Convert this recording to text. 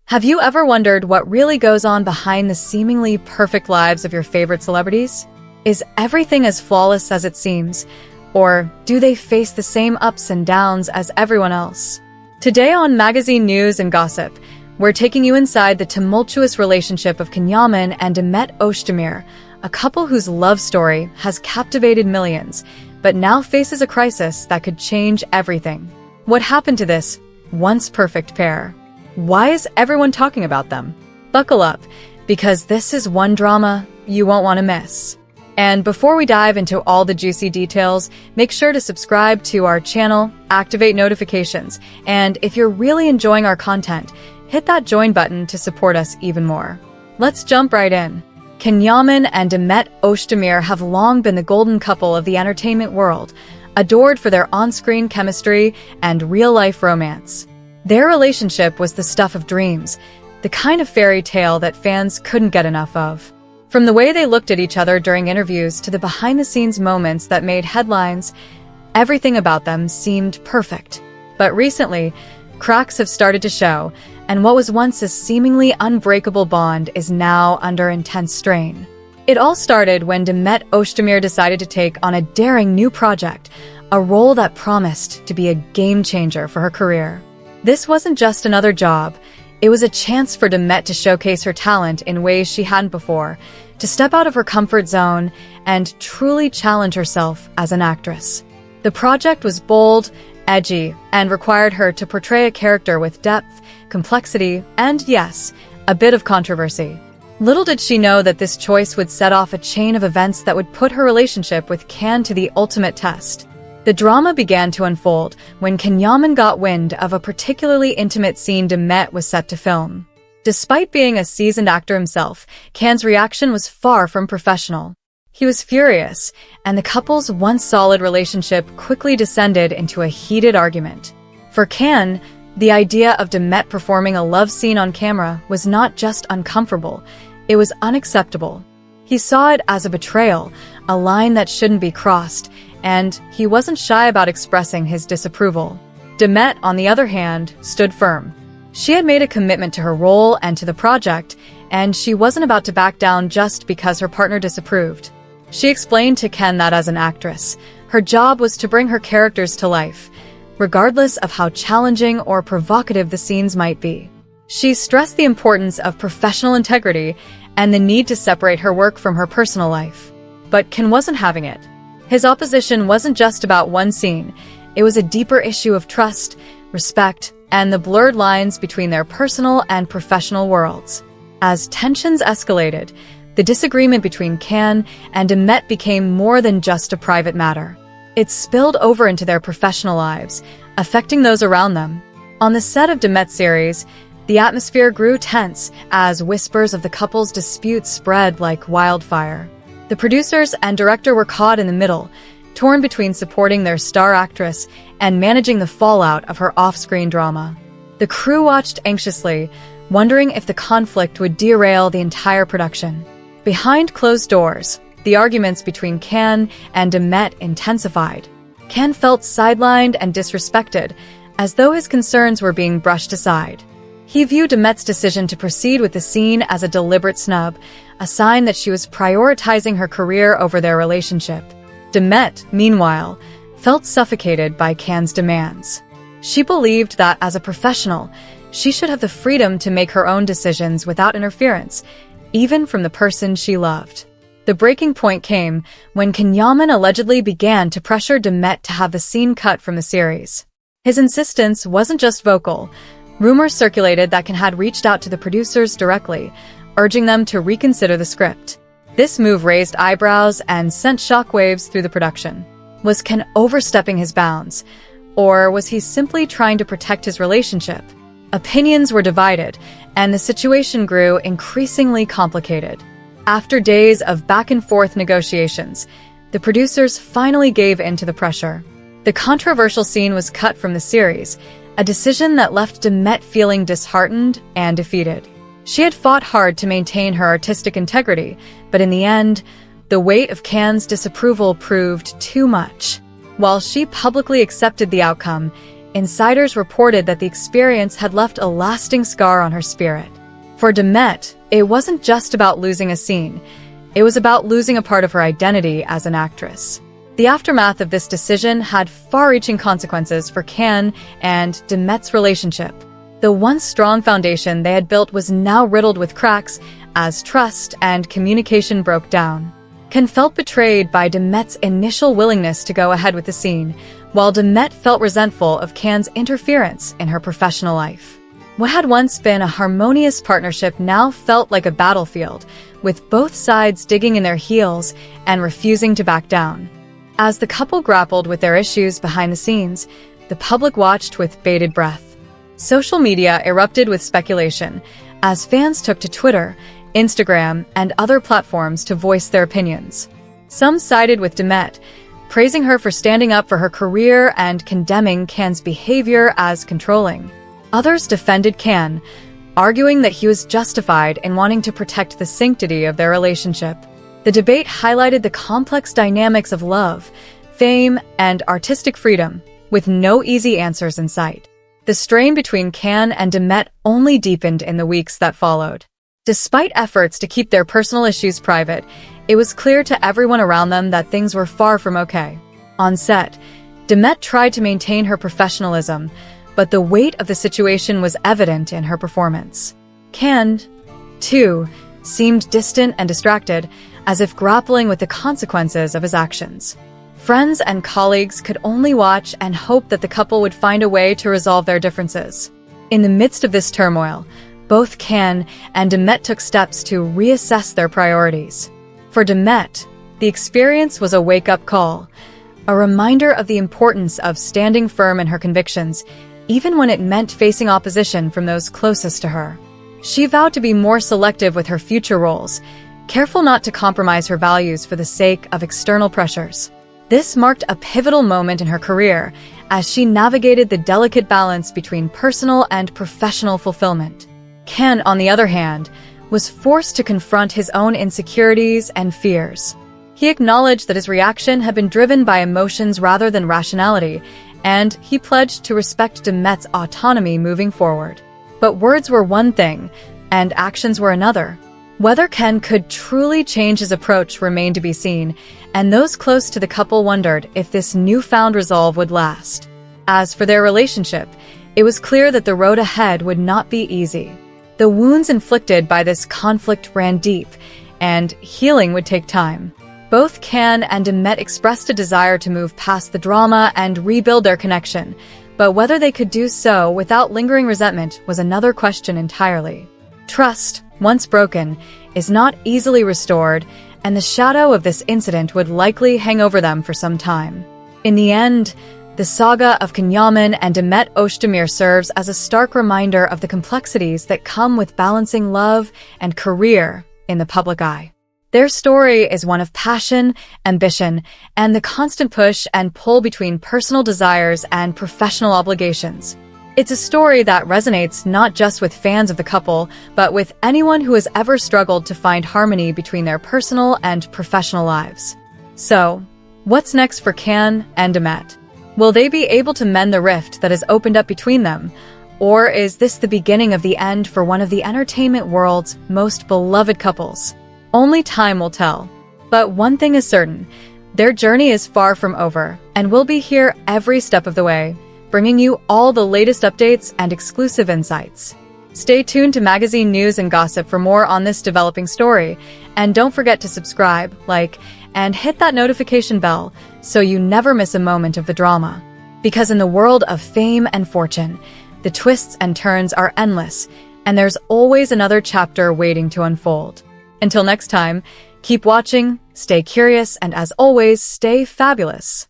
Have you ever wondered what really goes on behind the seemingly perfect lives of your favorite celebrities? Is everything as flawless as it seems? Or do they face the same ups and downs as everyone else? Today on Magazine News and Gossip, we're taking you inside the tumultuous relationship of Yaman and Demet Özdemir, a couple whose love story has captivated millions, but now faces a crisis that could change everything. What happened to this once perfect pair? Why is everyone talking about them? Buckle up, because this is one drama you won't want to miss. And before we dive into all the juicy details, make sure to subscribe to our channel, activate notifications, and if you're really enjoying our content, hit that join button to support us even more. Let's jump right in. Yaman and Demet Özdemir have long been the golden couple of the entertainment world, adored for their on-screen chemistry and real-life romance. Their relationship was the stuff of dreams, the kind of fairy tale that fans couldn't get enough of. From the way they looked at each other during interviews to the behind-the-scenes moments that made headlines, everything about them seemed perfect. But recently, cracks have started to show, and what was once a seemingly unbreakable bond is now under intense strain. It all started when Demet Özdemir decided to take on a daring new project, a role that promised to be a game-changer for her career. This wasn't just another job, it was a chance for Demet to showcase her talent in ways she hadn't before, to step out of her comfort zone and truly challenge herself as an actress. The project was bold, edgy, and required her to portray a character with depth, complexity, and yes, a bit of controversy. Little did she know that this choice would set off a chain of events that would put her relationship with Can to the ultimate test. The drama began to unfold when Yaman got wind of a particularly intimate scene Demet was set to film. Despite being a seasoned actor himself, Can's reaction was far from professional. He was furious, and the couple's once solid relationship quickly descended into a heated argument. For Can, the idea of Demet performing a love scene on camera was not just uncomfortable, it was unacceptable. He saw it as a betrayal, a line that shouldn't be crossed, and he wasn't shy about expressing his disapproval. Demet, on the other hand, stood firm. She had made a commitment to her role and to the project, and she wasn't about to back down just because her partner disapproved. She explained to Ken that as an actress, her job was to bring her characters to life, regardless of how challenging or provocative the scenes might be. She stressed the importance of professional integrity and the need to separate her work from her personal life. But Ken wasn't having it. His opposition wasn't just about one scene, it was a deeper issue of trust, respect, and the blurred lines between their personal and professional worlds. As tensions escalated, the disagreement between Can and Demet became more than just a private matter. It spilled over into their professional lives, affecting those around them. On the set of Demet's series, the atmosphere grew tense as whispers of the couple's disputes spread like wildfire. The producers and director were caught in the middle, torn between supporting their star actress and managing the fallout of her off-screen drama. The crew watched anxiously, wondering if the conflict would derail the entire production. Behind closed doors, the arguments between Can and Demet intensified. Can felt sidelined and disrespected, as though his concerns were being brushed aside. He viewed Demet's decision to proceed with the scene as a deliberate snub, a sign that she was prioritizing her career over their relationship. Demet, meanwhile, felt suffocated by Can's demands. She believed that as a professional, she should have the freedom to make her own decisions without interference, even from the person she loved. The breaking point came when Yaman allegedly began to pressure Demet to have the scene cut from the series. His insistence wasn't just vocal. Rumors circulated that Can had reached out to the producers directly, urging them to reconsider the script. This move raised eyebrows and sent shockwaves through the production. Was Can overstepping his bounds? Or was he simply trying to protect his relationship? Opinions were divided, and the situation grew increasingly complicated. After days of back-and-forth negotiations, the producers finally gave in to the pressure. The controversial scene was cut from the series, a decision that left Demet feeling disheartened and defeated. She had fought hard to maintain her artistic integrity, but in the end, the weight of Can's disapproval proved too much. While she publicly accepted the outcome, insiders reported that the experience had left a lasting scar on her spirit. For Demet, it wasn't just about losing a scene. It was about losing a part of her identity as an actress. The aftermath of this decision had far-reaching consequences for Can and Demet's relationship. The once strong foundation they had built was now riddled with cracks as trust and communication broke down. Can felt betrayed by Demet's initial willingness to go ahead with the scene, while Demet felt resentful of Can's interference in her professional life. What had once been a harmonious partnership now felt like a battlefield, with both sides digging in their heels and refusing to back down. As the couple grappled with their issues behind the scenes, the public watched with bated breath. Social media erupted with speculation, as fans took to Twitter, Instagram, and other platforms to voice their opinions. Some sided with Demet, praising her for standing up for her career and condemning Can's behavior as controlling. Others defended Can, arguing that he was justified in wanting to protect the sanctity of their relationship. The debate highlighted the complex dynamics of love, fame, and artistic freedom, with no easy answers in sight. The strain between Can and Demet only deepened in the weeks that followed. Despite efforts to keep their personal issues private, it was clear to everyone around them that things were far from okay. On set, Demet tried to maintain her professionalism, but the weight of the situation was evident in her performance. Can, too, seemed distant and distracted, as if grappling with the consequences of his actions. Friends and colleagues could only watch and hope that the couple would find a way to resolve their differences. In the midst of this turmoil, both Can and Demet took steps to reassess their priorities. For Demet, the experience was a wake-up call, a reminder of the importance of standing firm in her convictions, even when it meant facing opposition from those closest to her. She vowed to be more selective with her future roles, careful not to compromise her values for the sake of external pressures. This marked a pivotal moment in her career as she navigated the delicate balance between personal and professional fulfillment. Can, on the other hand, was forced to confront his own insecurities and fears. He acknowledged that his reaction had been driven by emotions rather than rationality, and he pledged to respect Demet's autonomy moving forward. But words were one thing, and actions were another. Whether Can could truly change his approach remained to be seen, and those close to the couple wondered if this newfound resolve would last. As for their relationship, it was clear that the road ahead would not be easy. The wounds inflicted by this conflict ran deep, and healing would take time. Both Can and Demet expressed a desire to move past the drama and rebuild their connection, but whether they could do so without lingering resentment was another question entirely. Trust, once broken, is not easily restored, and the shadow of this incident would likely hang over them for some time. In the end, the saga of Can Yaman and Demet Özdemir serves as a stark reminder of the complexities that come with balancing love and career in the public eye. Their story is one of passion, ambition, and the constant push and pull between personal desires and professional obligations. It's a story that resonates not just with fans of the couple, but with anyone who has ever struggled to find harmony between their personal and professional lives. So, what's next for Can and Demet? Will they be able to mend the rift that has opened up between them? Or is this the beginning of the end for one of the entertainment world's most beloved couples? Only time will tell. But one thing is certain, their journey is far from over, and we'll be here every step of the way, bringing you all the latest updates and exclusive insights. Stay tuned to magazine news and gossip for more on this developing story, and don't forget to subscribe, like, and hit that notification bell so you never miss a moment of the drama. Because in the world of fame and fortune, the twists and turns are endless, and there's always another chapter waiting to unfold. Until next time, keep watching, stay curious, and as always, stay fabulous.